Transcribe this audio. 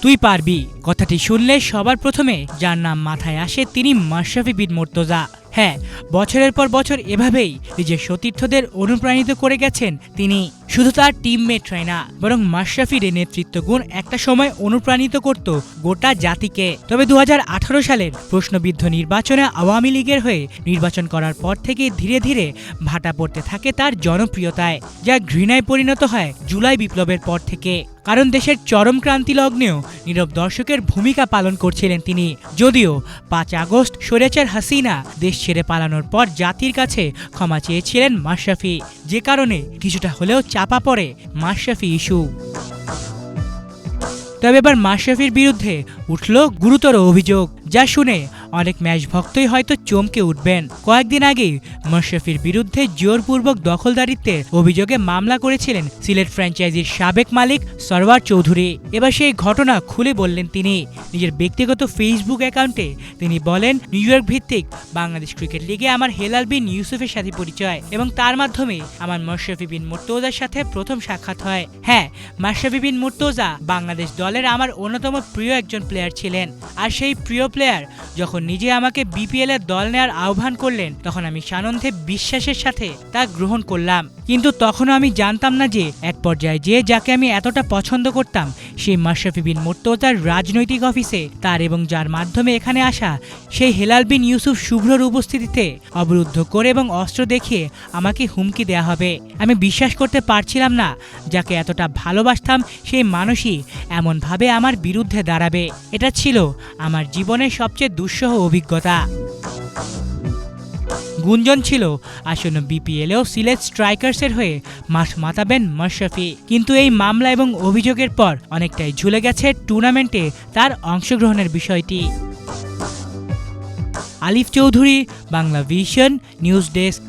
তুই পারবি কথাটি শুনলে সবার প্রথমে যার নাম মাথায় আসে তিনি মাশরাফি বিন মুর্তজা। হ্যাঁ, বছরের পর বছর এভাবেই নিজের সতীর্থদের অনুপ্রাণিত করে গেছেন তিনি। শুধু তার টিমমেটরাই না, বরং মাশরাফির নেতৃত্ব গুণ একটা সময় অনুপ্রাণিত করত গোটা জাতিকে। তবে 2018 সালের প্রশ্নবিদ্ধ নির্বাচনে আওয়ামী লীগের হয়ে নির্বাচন করার পর থেকে ধীরে ধীরে ভাটা পড়তে থাকে তার জনপ্রিয়তায়, যা ঘৃণায় পরিণত হয় জুলাই বিপ্লবের পর থেকে। কারণ দেশের চরম ক্রান্তি লগ্নেও নীরব দর্শকের ভূমিকা পালন করছিলেন তিনি। যদিও 5 আগস্ট স্বৈরাচার হাসিনা দেশ ছেড়ে পালানোর পর জাতির কাছে ক্ষমা চেয়েছিলেন মাশরাফি, যে কারণে কিছুটা হলেও চাপা পড়ে মাশরাফি ইস্যু। তবে এবার মাশরাফির বিরুদ্ধে উঠল গুরুতর অভিযোগ, যা শুনে অনেক ম্যাচ ভক্তই হয়তো চমকে উঠবেন। কয়েকদিন আগেই মাশরাফির বিরুদ্ধে জোরপূর্বক দখলদারিত্বের অভিযোগে মামলা করেছিলেন সিলেট ফ্র্যাঞ্চাইজির সাবেক মালিক সরওয়ার চৌধুরী। এবার সেই ঘটনা খুলে বললেন তিনি নিজের ব্যক্তিগত ফেসবুক অ্যাকাউন্টে। তিনি বলেন, নিউ ইয়র্ক ভিত্তিক বাংলাদেশ ক্রিকেট লিগে আমার হেলাল বিন ইউসুফের সাথে পরিচয় এবং তার মাধ্যমে আমার মাশরাফি বিন মুর্তজার সাথে প্রথম সাক্ষাৎ হয়। হ্যাঁ, মাশরাফি বিন মুর্তজা বাংলাদেশ দলের আমার অন্যতম প্রিয় একজন প্লেয়ার ছিলেন। আর সেই প্রিয় প্লেয়ার যখন নিজে আমাকে বিপিএল এর দল নেওয়ার আহ্বান করলেন, তখন আমি সানন্দে বিশ্বাসের সাথে তা গ্রহণ করলাম। কিন্তু তখনও আমি জানতাম না যে এক পর্যায়ে যে যাকে আমি এতটা পছন্দ করতাম সেই মাশরাফি বিন মুর্তজার রাজনৈতিক অফিসে তার এবং যার মাধ্যমে এখানে আসা সেই হেলাল বিন ইউসুফ শুভ্রর উপস্থিতিতে অবরুদ্ধ করে এবং অস্ত্র দেখিয়ে আমাকে হুমকি দেয়া হবে। আমি বিশ্বাস করতে পারছিলাম না যাকে এতটা ভালোবাসতাম সেই মানুষই এমনভাবে আমার বিরুদ্ধে দাঁড়াবে। এটা ছিল আমার জীবনের সবচেয়ে দুঃসহ অভিজ্ঞতা। গুঞ্জন ছিল আসন্ন বিপিএলেও সিলেট স্ট্রাইকার্সের হয়ে মাঠ মাতাবেন মাশরাফি, কিন্তু এই মামলা এবং অভিযোগের পর অনেকটাই ঝুলে গেছে টুর্নামেন্টে তার অংশগ্রহণের বিষয়টি। আলিফ Chowdhury, Bangla vision news desk.